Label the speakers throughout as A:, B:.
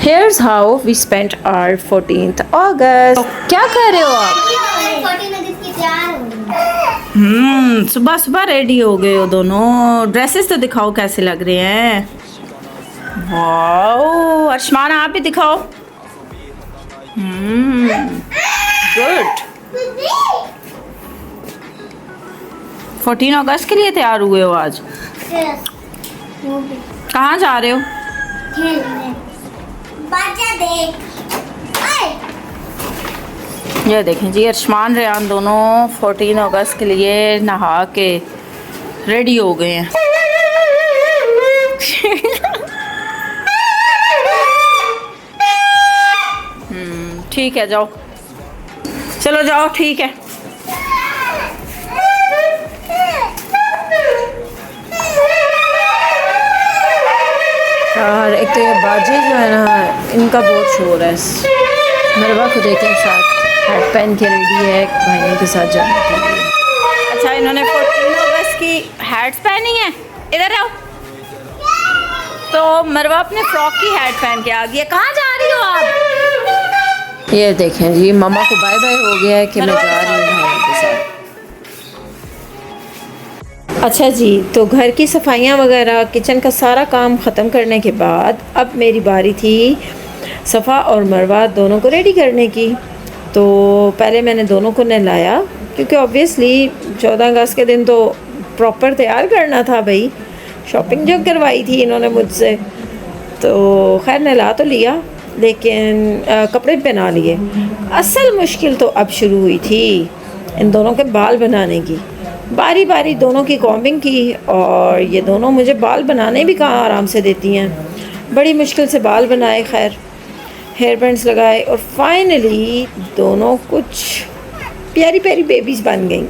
A: Here's how we spent our 14th August. क्या कर रहे हो आप? सुबह सुबह रेडी हो गए हो दोनों। ड्रेसेस तो दिखाओ कैसे लग रहे हैं। वाओ, अर्शमान आप भी दिखाओ। गुड। 14 अगस्त के लिए तैयार हुए हो आज? कहाँ जा रहे हो? ये देखें जी, अर्शमान रेयान दोनों 14 अगस्त के लिए नहा के रेडी हो गए हैं। ठीक है, जाओ, चलो जाओ, ठीक है। और एक तो ये बाजे जो है ना, इनका बहुत शोर है। मरवा को देखें साथ हैट पहन के रेडी है भाइयों के साथ जाने के लिए। अच्छा, इन्होंने 14 अगस्त की हैट्स पहनी है। इधर आओ। तो मरवा अपने फ्रॉक की हैट पहन के आ गई है। कहाँ जा रही हो आप? ये देखें जी, मम्मा को बाय बाय हो गया है कि मैं जा रही हूँ भाइयों के साथ। अच्छा जी, तो घर की सफाइयाँ वगैरह, किचन का सारा काम ख़त्म करने के बाद अब मेरी बारी थी सफ़ा और मरवा दोनों को रेडी करने की। तो पहले मैंने दोनों को नहलाया, क्योंकि ऑब्वियसली 14 अगस्त के दिन तो प्रॉपर तैयार करना था भाई। शॉपिंग जो करवाई थी इन्होंने मुझसे, तो खैर नहला तो लिया, लेकिन कपड़े पहना लिए। असल मुश्किल तो अब शुरू हुई थी इन दोनों के बाल बनाने की। बारी बारी दोनों की कॉम्बिंग की, और ये दोनों मुझे बाल बनाने भी कहाँ आराम से देती हैं। बड़ी मुश्किल से बाल बनाए, खैर हेयर बैंड्स लगाए, और फाइनली दोनों कुछ प्यारी प्यारी बेबीज़ बन गई।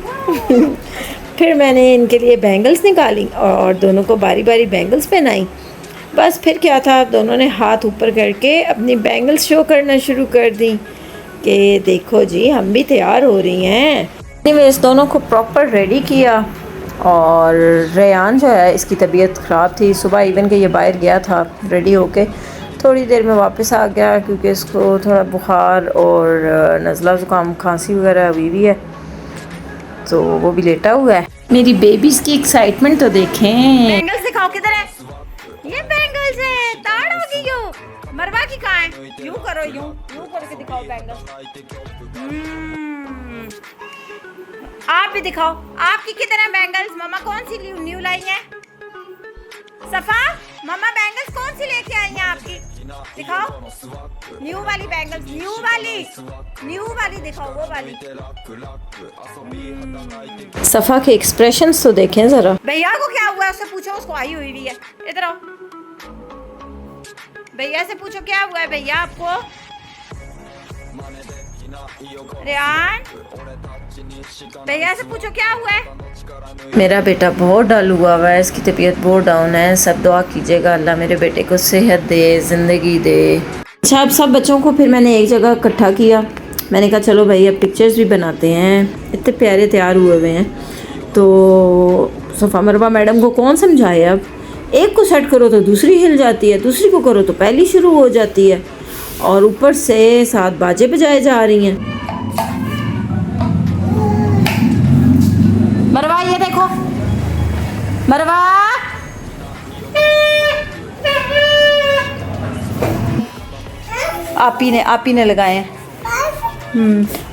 A: फिर मैंने इनके लिए बैंगल्स निकाली और दोनों को बारी बारी बैंगल्स पहनाई। बस फिर क्या था, दोनों ने हाथ ऊपर करके अपनी बैंगल्स शो करना शुरू कर दी कि देखो जी, हम भी तैयार हो रही हैं। एनीवेज, दोनों को प्रॉपर रेडी किया। और रेयान जो है, इसकी तबीयत ख़राब थी। सुबह इवन के ये बाहर गया था रेडी होके, थोड़ी देर में वापस आ गया, क्योंकि इसको थोड़ा बुखार और नज़ला ज़ुकाम खांसी वगैरह हुई भी है, तो वो भी लेटा हुआ है। मेरी बेबीज़ की एक्साइटमेंट तो देखें। बैंगल्स दिखाओ, किधर है? ये बैंगल्स है, ताड़ होगी यूँ। मरवा की कहाँ है? यूँ करो, यूँ करके दिखाओ बैंगल्स। आप भी दिखाओ, आपकी किधर है बैंगल्स? मम्मा कौन सी न्यू लाई है? सफा, मम्मा बैंगल्स कौन सी लेके आई हैं आपकी? दिखाओ न्यू वाली बैंगल्स, न्यू वाली दिखाओ, वो वाली। सफा के एक्सप्रेशंस तो देखें जरा। भैया को क्या हुआ है उससे पूछो, उसको आई हुई भी है। इधर आओ, भैया से पूछो क्या हुआ है भैया आपको। रेयान, भैया से पूछो क्या हुआ है। मेरा बेटा बहुत डल हुआ है, इसकी तबीयत बहुत डाउन है। सब दुआ कीजिएगा, अल्लाह मेरे बेटे को सेहत दे, ज़िंदगी दे। अच्छा, अब सब बच्चों को फिर मैंने एक जगह इकट्ठा किया। मैंने कहा चलो भाई, अब पिक्चर्स भी बनाते हैं। इतने प्यारे तैयार हुए हुए हैं। तो सफ़ा मरवा मैडम को कौन समझाए, अब एक को सेट करो तो दूसरी हिल जाती है, दूसरी को करो तो पहली शुरू हो जाती है, और ऊपर से 7 बाजे बजाए जा रही हैं। मरवा, ये देखो मरवा, आप ही ने लगाए हैं।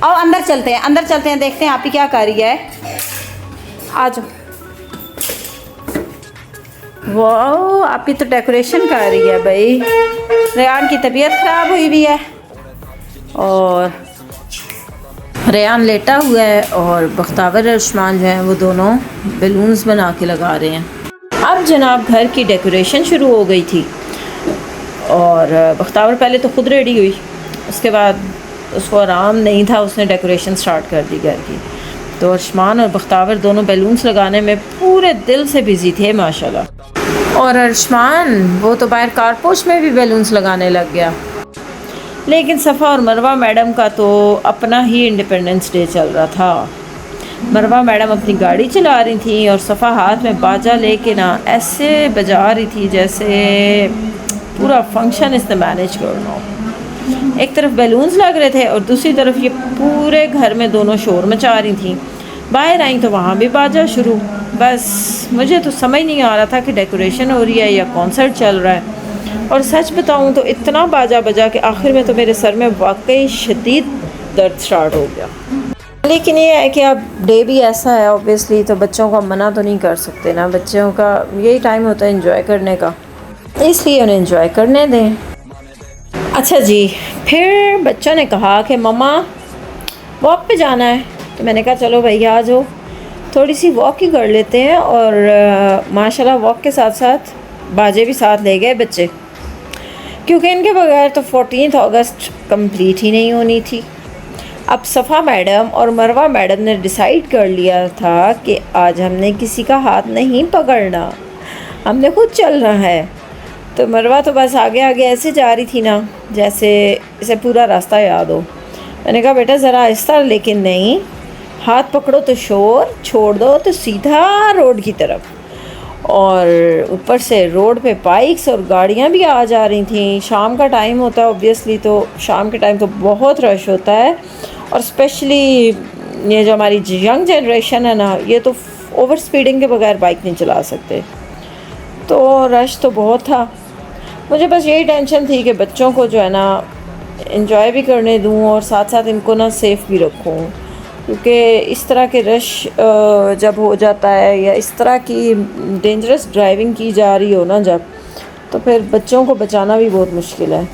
A: आओ अंदर चलते हैं, देखते हैं आप ही क्या कर रही है। आ जाओ। वाह, आप ही तो डेकोरेशन कर रही है भाई। रेयान की तबीयत ख़राब हुई भी है, और रेयान लेटा हुआ है, और बख्तावर और उस्मान जो हैं वो दोनों बैलून्स बना के लगा रहे हैं। अब जनाब घर की डेकोरेशन शुरू हो गई थी, और बख्तावर पहले तो खुद रेडी हुई, उसके बाद उसको आराम नहीं था, उसने डेकोरेशन स्टार्ट कर दी घर की। तो उस्मान और बख्तावर दोनों बैलून्स लगाने में पूरे दिल से बिज़ी थे माशाल्लाह। और उस्मान वो तो बाहर कारपोश में भी बैलून्स लगाने लग गया। लेकिन सफ़ा और मरवा मैडम का तो अपना ही इंडिपेंडेंस डे चल रहा था। मरवा मैडम अपनी गाड़ी चला रही थी और सफ़ा हाथ में बाजा लेके ना ऐसे बजा रही थी जैसे पूरा फंक्शन इसने मैनेज करना। एक तरफ बैलून्स लग रहे थे और दूसरी तरफ ये पूरे घर में दोनों शोर मचा रही थी। बाहर आई तो वहाँ भी बाजा शुरू। बस मुझे तो समझ नहीं आ रहा था कि डेकोरेशन हो रही है या कॉन्सर्ट चल रहा है। और सच बताऊँ तो इतना बाजा बजा कि आखिर में तो मेरे सर में वाकई शदीद दर्द स्टार्ट हो गया। लेकिन ये है कि अब डे भी ऐसा है ऑब्वियसली, तो बच्चों को मना तो नहीं कर सकते ना, बच्चों का यही टाइम होता है एंजॉय करने का, इसलिए उन्हें एंजॉय करने दें। अच्छा जी, फिर बच्चों ने कहा कि मम्मा वॉक पे जाना है, तो मैंने कहा चलो भैया आ जाओ, थोड़ी सी वॉक ही कर लेते हैं। और माशाल्लाह वॉक के साथ साथ बाजे भी साथ ले गए बच्चे, क्योंकि इनके बगैर तो 14 अगस्त कंप्लीट ही नहीं होनी थी। अब सफ़ा मैडम और मरवा मैडम ने डिसाइड कर लिया था कि आज हमने किसी का हाथ नहीं पकड़ना, हमने खुद चलना है। तो मरवा तो बस आगे आगे ऐसे जा रही थी ना जैसे इसे पूरा रास्ता याद हो। मैंने कहा बेटा ज़रा आहिस्ता, लेकिन नहीं, हाथ पकड़ो तो शोर, छोड़ दो तो सीधा रोड की तरफ। और ऊपर से रोड पे बाइक्स और गाड़ियाँ भी आ जा रही थी। शाम का टाइम होता है ऑब्वियसली, तो शाम के टाइम तो बहुत रश होता है, और स्पेशली ये जो हमारी यंग जनरेशन है ना, ये तो ओवर स्पीडिंग के बगैर बाइक नहीं चला सकते। तो रश तो बहुत था। मुझे बस यही टेंशन थी कि बच्चों को जो है ना एंजॉय भी करने दूं और साथ साथ इनको ना सेफ़ भी रखूं, क्योंकि इस तरह के रश जब हो जाता है या इस तरह की डेंजरस ड्राइविंग की जा रही हो ना जब, तो फिर बच्चों को बचाना भी बहुत मुश्किल है।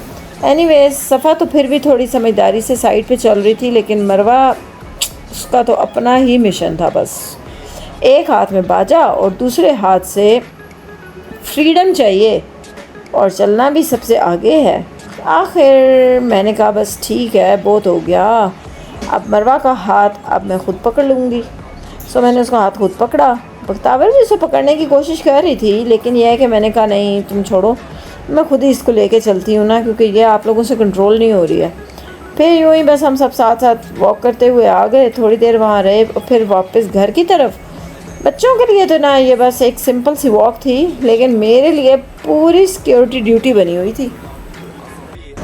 A: एनीवेज सफ़ा तो फिर भी थोड़ी समझदारी से साइड पे चल रही थी, लेकिन मरवा उसका तो अपना ही मिशन था। बस एक हाथ में बाजा और दूसरे हाथ से फ्रीडम चाहिए, और चलना भी सबसे आगे है। आखिर मैंने कहा बस ठीक है, बहुत हो गया, अब मरवा का हाथ अब मैं ख़ुद पकड़ लूँगी। सो मैंने उसका हाथ खुद पकड़ा। बख्तावर भी उसे पकड़ने की कोशिश कर रही थी, लेकिन यह है कि मैंने कहा नहीं तुम छोड़ो, मैं खुद ही इसको लेके चलती हूँ ना, क्योंकि ये आप लोगों से कंट्रोल नहीं हो रही है। फिर यूँ ही बस हम सब साथ साथ वॉक करते हुए आ गए, थोड़ी देर वहाँ रहे, फिर वापस घर की तरफ। बच्चों के लिए तो ना ये बस एक सिंपल सी वॉक थी, लेकिन मेरे लिए पूरी सिक्योरिटी ड्यूटी बनी हुई थी।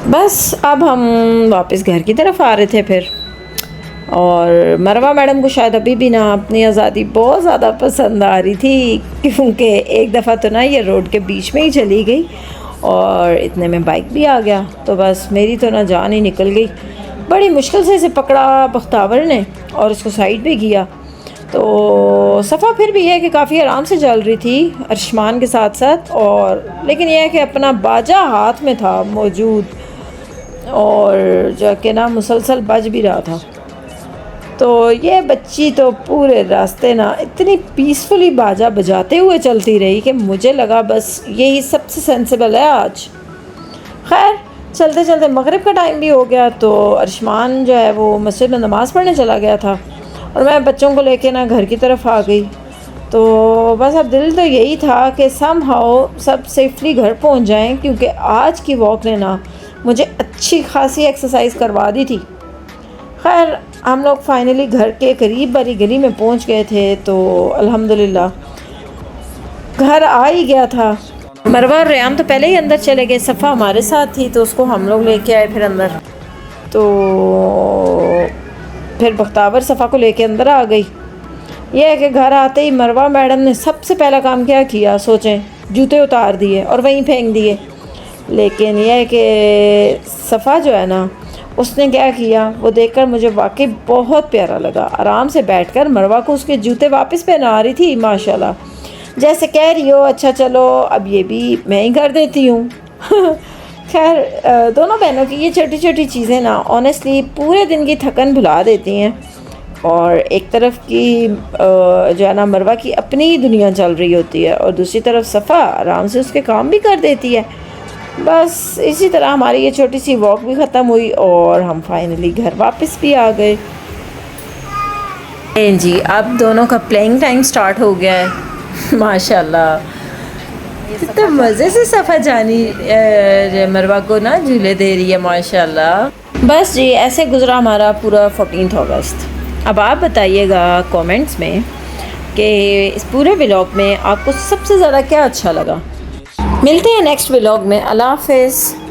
A: बस अब हम वापस घर की तरफ आ रहे थे फिर, और मरवा मैडम को शायद अभी भी ना अपनी आज़ादी बहुत ज़्यादा पसंद आ रही थी, क्योंकि एक दफ़ा तो ना ये रोड के बीच में ही चली गई और इतने में बाइक भी आ गया, तो बस मेरी तो ना जान ही निकल गई। बड़ी मुश्किल से इसे पकड़ा बख्तावर ने और इसको साइड पे किया। तो सफ़ा फिर भी है कि काफ़ी आराम से चल रही थी अरशमान के साथ साथ, और लेकिन यह है कि अपना बाजा हाथ में था मौजूद, और जो कि ना मुसलसल बज भी रहा था। तो ये बच्ची तो पूरे रास्ते ना इतनी पीसफुली बाजा बजाते हुए चलती रही कि मुझे लगा बस यही सबसे सेंसिबल है आज। खैर चलते चलते मगरिब का टाइम भी हो गया, तो अरशमान जो है वो मस्जिद में नमाज़ पढ़ने चला गया था, और मैं बच्चों को लेके ना घर की तरफ आ गई। तो बस अब दिल तो यही था कि समहाउ सब सेफली घर पहुंच जाएं, क्योंकि आज की वॉक ने ना मुझे अच्छी खासी एक्सरसाइज करवा दी थी। खैर हम लोग फाइनली घर के करीब वाली गली में पहुंच गए थे, तो अल्हम्दुलिल्लाह घर आ ही गया था। मरवा और रेयान तो पहले ही अंदर चले गए, सफ़ा हमारे साथ थी तो उसको हम लोग लेके आए फिर अंदर। तो फिर बख्तावर सफ़ा को लेके अंदर आ गई। यह है कि घर आते ही मरवा मैडम ने सबसे पहला काम क्या किया सोचें, जूते उतार दिए और वहीं फेंक दिए। लेकिन यह है कि सफ़ा जो है ना उसने क्या किया वो देखकर मुझे वाकई बहुत प्यारा लगा। आराम से बैठकर मरवा को उसके जूते वापस पहना रही थी माशाल्लाह, जैसे कह रही हो अच्छा चलो अब ये भी मैं ही कर देती हूँ। खैर दोनों बहनों की ये छोटी छोटी चीज़ें ना ऑनेस्टली पूरे दिन की थकन भुला देती हैं, और एक तरफ की जो है ना मरवा की अपनी ही दुनिया चल रही होती है, और दूसरी तरफ सफ़ा आराम से उसके काम भी कर देती है। बस इसी तरह हमारी ये छोटी सी वॉक भी ख़त्म हुई और हम फाइनली घर वापस भी आ गए। जी अब दोनों का प्लेइंग टाइम स्टार्ट हो गया है। माशाल्लाह कितने मज़े से सफ़ा जानी मरवा को ना झूले दे रही है माशाल्लाह। बस जी ऐसे गुज़रा हमारा पूरा 14 अगस्त। अब आप बताइएगा कमेंट्स में कि इस पूरे व्लॉग में आपको सबसे ज़्यादा क्या अच्छा लगा। मिलते हैं नेक्स्ट व्लॉग में। अल्लाह हाफिज़।